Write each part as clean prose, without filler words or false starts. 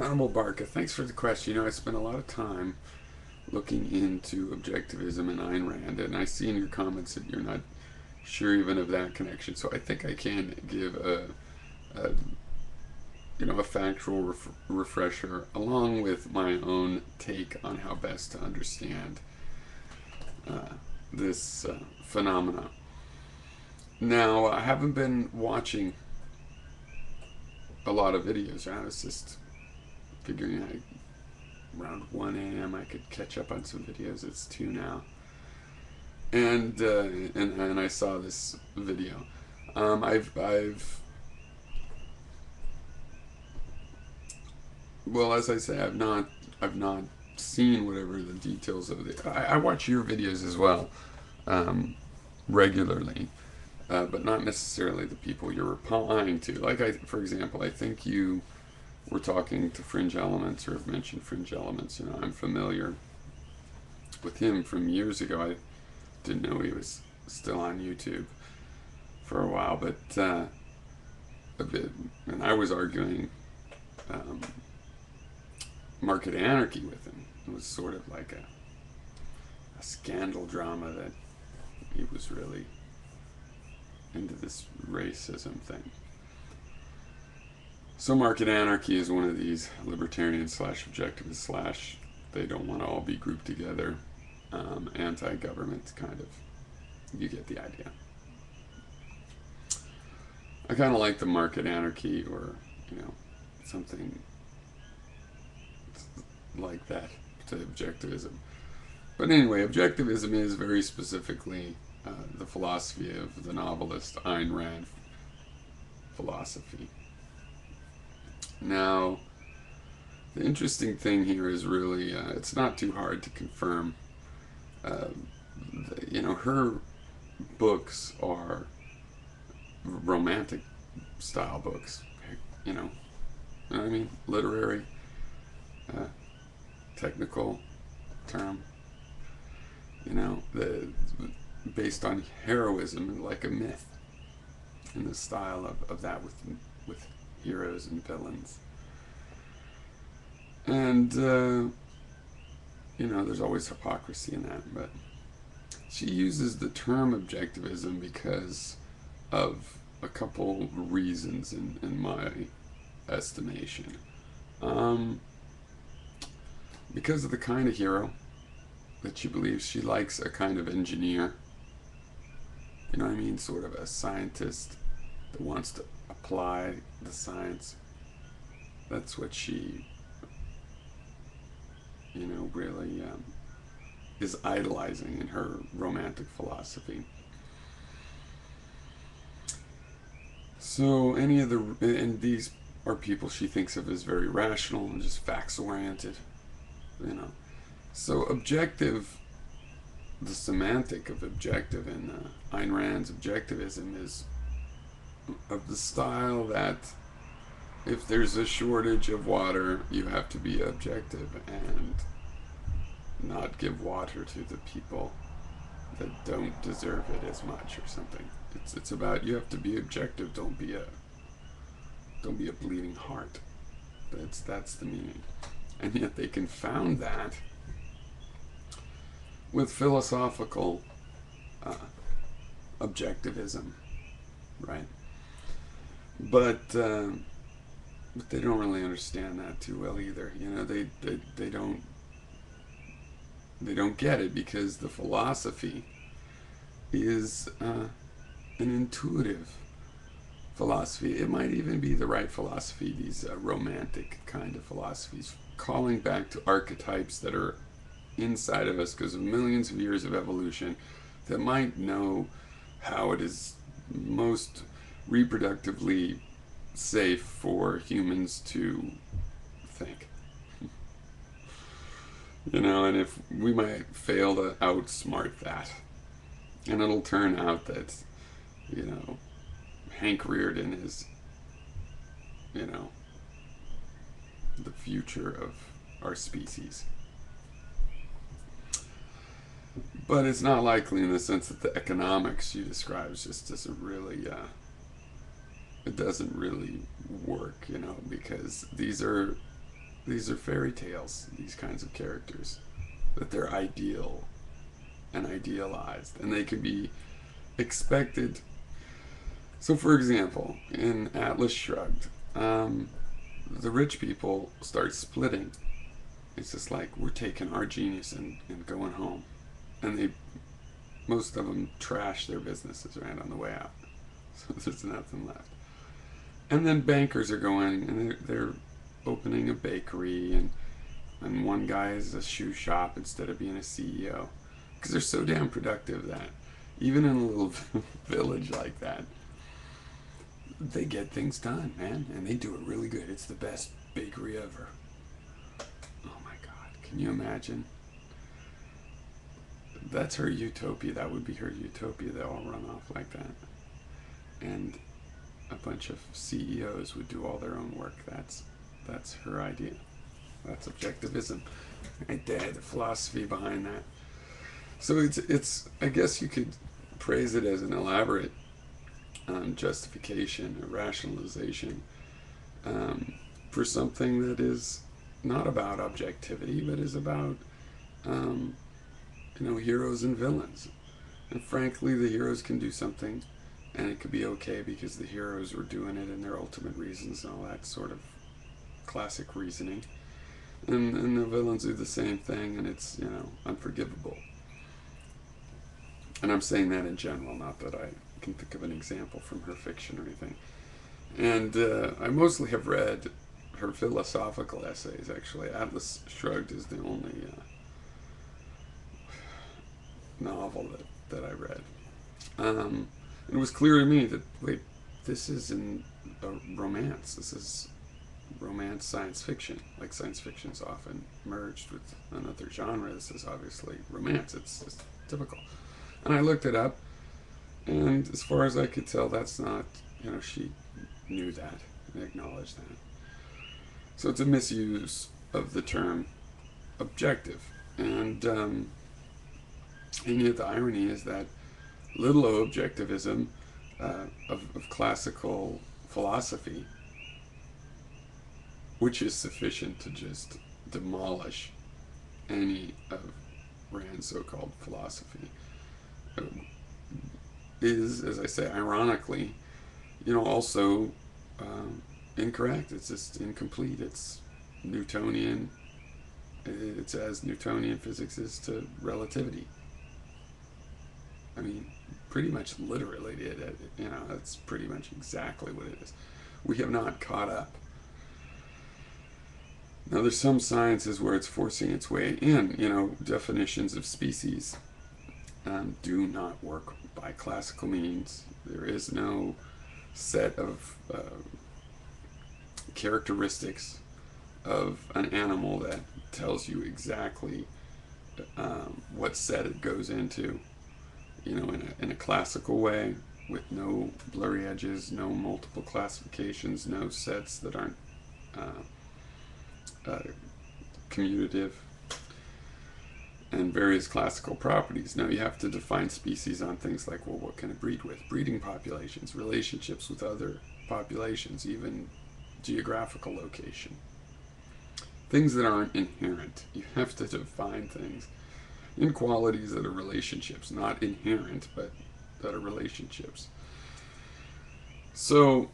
Honorable Barca, thanks for the question. You know, I spent a lot of time looking into objectivism and Ayn Rand, and I see in your comments that you're not sure even of that connection. So I think I can give a a factual refresher along with my own take on how best to understand this phenomena. Now, I haven't been watching a lot of videos. I was just figuring around 1 a.m. I could catch up on some videos. It's 2 now. And I saw this video. I've well, as I say, I've not seen whatever the details of the. I watch your videos as well, regularly, but not necessarily the people you're replying to. Like for example, I think you were talking to Fringe Elements, or have mentioned Fringe Elements. You know, I'm familiar with him from years ago. I didn't know he was still on YouTube for a while, but a bit, and I was arguing um, market anarchy with him. It was sort of like a scandal drama that he was really into this racism thing. So market anarchy is one of these libertarian slash objectivist slash they don't want to all be grouped together, anti-government kind of. You get the idea. I kind of like the market anarchy, or something like that, to objectivism. But anyway, objectivism is very specifically the philosophy of the novelist Ayn Rand philosophy. Now, the interesting thing here is really, it's not too hard to confirm. Her books are romantic style books. You know what I mean? Literary, uh, technical term. Based on heroism, like a myth, in the style of that with heroes and villains. And there's always hypocrisy in that, but she uses the term objectivism because of a couple reasons in my estimation. Because of the kind of hero that she believes. She likes a kind of engineer, you know what I mean, sort of a scientist that wants to apply the science. That's what she really is idolizing in her romantic philosophy. So and these are people she thinks of as very rational and just facts oriented, So the semantic of objective in Ayn Rand's objectivism is of the style that if there's a shortage of water, you have to be objective and not give water to the people that don't deserve it as much, or something. It's about, you have to be objective. Don't be a bleeding heart. That's the meaning. And yet they confound that with philosophical objectivism, right? But they don't really understand that too well either. They don't get it, because the philosophy is an intuitive philosophy. It might even be the right philosophy, these romantic kind of philosophies, calling back to archetypes that are inside of us because of millions of years of evolution, that might know how it is most reproductively safe for humans to think. And if we might fail to outsmart that, and it'll turn out that, Hank Rearden is, the future of our species. But it's not likely, in the sense that the economics she describes just doesn't really, it doesn't really work, because these are these are fairy tales, these kinds of characters, that they're ideal and idealized, and they can be expected. So, for example, in Atlas Shrugged, the rich people start splitting. It's just like, we're taking our genius and going home. And most of them trash their businesses right on the way out. So there's nothing left. And then bankers are going, and they're opening a bakery, and one guy is a shoe shop instead of being a CEO. Because they're so damn productive that even in a little village like that, they get things done, man, and they do it really good. It's the best bakery ever. Oh my God, can you imagine? That's her utopia. That would be her utopia. They all run off like that, and a bunch of CEOs would do all their own work. That's her idea. That's objectivism, right there. The philosophy behind that. So it's I guess you could praise it as an elaborate justification or rationalization for something that is not about objectivity, but is about heroes and villains. And frankly, the heroes can do something, and it could be okay because the heroes were doing it in their ultimate reasons and all that sort of classic reasoning. And the villains do the same thing, and it's unforgivable. And I'm saying that in general, not that I can think of an example from her fiction or anything. And I mostly have read her philosophical essays, actually. Atlas Shrugged is the only novel that I read. It was clear to me that, wait, this isn't a romance. This is romance science fiction. Like, science fiction's often merged with another genre. This is obviously romance. It's typical. And I looked it up, and as far as I could tell, that's not, she knew that and acknowledged that. So it's a misuse of the term objective. And yet the irony is that little o objectivism of classical philosophy, which is sufficient to just demolish any of Rand's so-called philosophy, is, as I say, ironically, also incorrect. It's just incomplete. It's Newtonian. It's as Newtonian physics is to relativity. I mean, pretty much literally, that's pretty much exactly what it is. We have not caught up. Now, there's some sciences where it's forcing its way in. Definitions of species do not work by classical means. There is no set of characteristics of an animal that tells you exactly what set it goes into, in a classical way, with no blurry edges, no multiple classifications, no sets that aren't commutative, and various classical properties. Now you have to define species on things like, well, what can it breed with? Breeding populations, relationships with other populations, even geographical location. Things that aren't inherent. You have to define things in qualities that are relationships, not inherent, but that are relationships. So,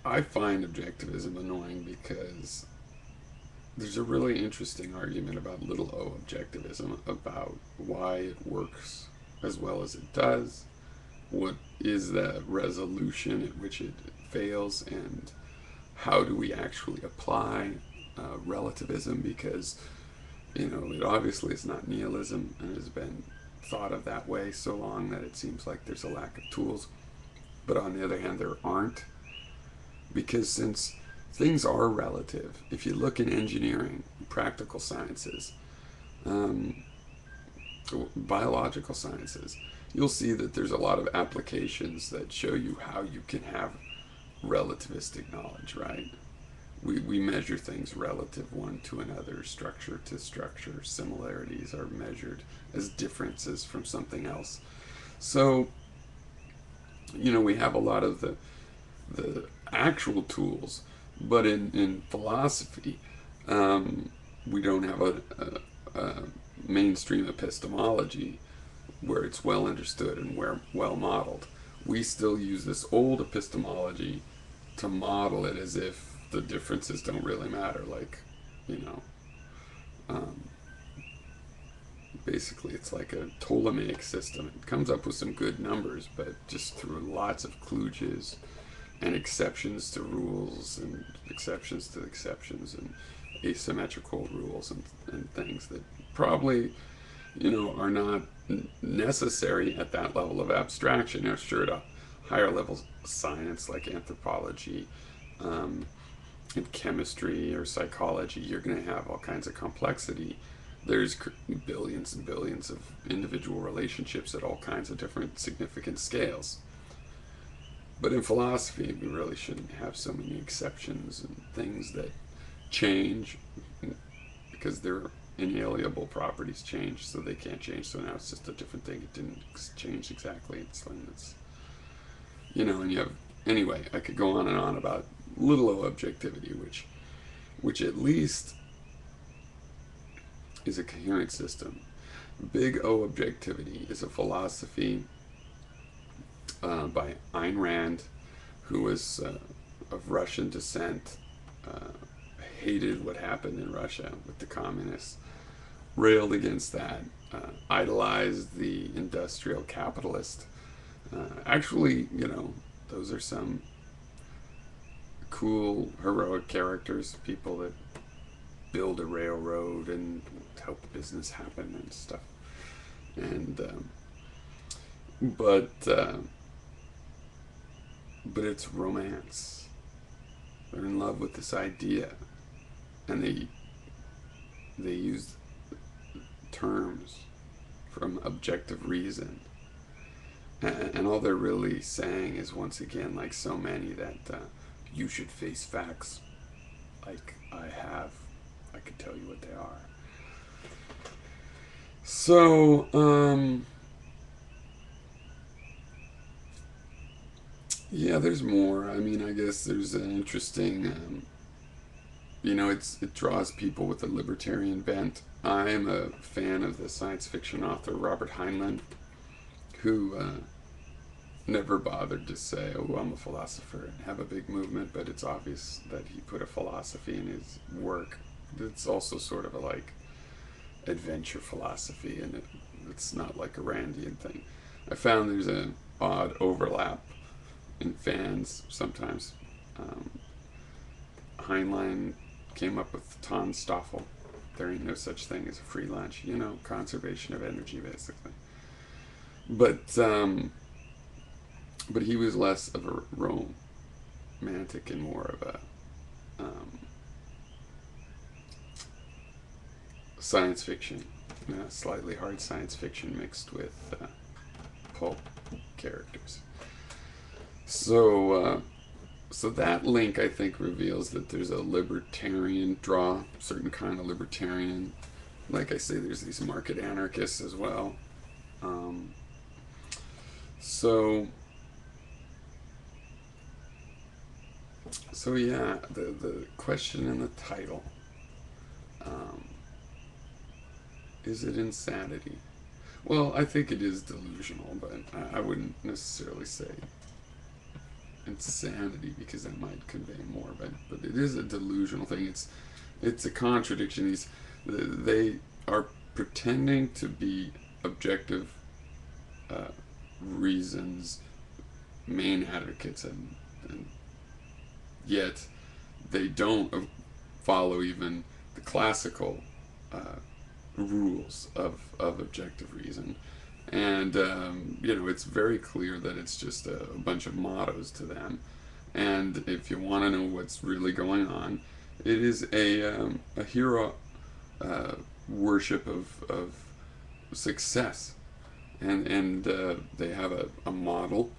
I find objectivism annoying because there's a really interesting argument about little o objectivism, about why it works as well as it does, what is the resolution at which it fails, and how do we actually apply relativism, because it obviously is not nihilism and has been thought of that way so long that it seems like there's a lack of tools. But on the other hand, there aren't, because since things are relative, if you look in engineering, practical sciences, biological sciences, you'll see that there's a lot of applications that show you how you can have relativistic knowledge, right? We measure things relative one to another, structure to structure. Similarities are measured as differences from something else. So, we have a lot of the actual tools. But in philosophy, we don't have a mainstream epistemology where it's well understood and where well modeled. We still use this old epistemology to model it as if the differences don't really matter. Like, you know, um, basically it's like a Ptolemaic system. It comes up with some good numbers, but just through lots of kludges and exceptions to rules and exceptions to exceptions and asymmetrical rules and things that probably, are not necessary at that level of abstraction. Sure, at a higher level science like anthropology, in chemistry or psychology, you're going to have all kinds of complexity. There's billions and billions of individual relationships at all kinds of different significant scales. But in philosophy, we really shouldn't have so many exceptions and things that change because their inalienable properties change, so they can't change. So now it's just a different thing. It didn't change exactly its limits. And you have, anyway, I could go on and on about little o objectivity, which at least is a coherent system. Big O objectivity is a philosophy by Ayn Rand, who was of Russian descent, hated what happened in Russia with the communists, railed against that, idolized the industrial capitalist. Actually, those are some cool, heroic characters, people that build a railroad and help business happen and stuff. And but it's romance. They're in love with this idea, and they use terms from objective reason, and all they're really saying is, once again, like so many, that you should face facts like I have. I can tell you what they are. So, yeah, there's more. I mean, I guess there's an interesting, it draws people with a libertarian bent. I'm a fan of the science fiction author Robert Heinlein, who never bothered to say, oh, I'm a philosopher and have a big movement, but it's obvious that he put a philosophy in his work. It's also sort of a like adventure philosophy, and it's not like a Randian thing. I found there's an odd overlap in fans sometimes. Heinlein came up with Ton Stoffel. There ain't no such thing as a free lunch. Conservation of energy, basically. But he was less of a romantic and more of a science fiction, slightly hard science fiction mixed with pulp characters. So that link, I think, reveals that there's a libertarian draw, certain kind of libertarian. Like I say, there's these market anarchists as well. So yeah, the question in the title, is it insanity? Well, I think it is delusional, but I wouldn't necessarily say insanity, because that might convey more. But it is a delusional thing. It's a contradiction. They are pretending to be objective reasons, main advocates, and yet they don't follow even the classical rules of objective reason. And it's very clear that it's just a bunch of mottos to them. And if you want to know what's really going on, it is a hero worship of success. And they have a model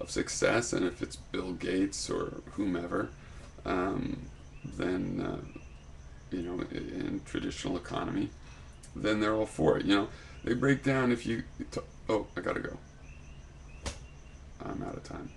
of success, and if it's Bill Gates or whomever, then in traditional economy, then they're all for it. They break down if you. Oh, I gotta go. I'm out of time.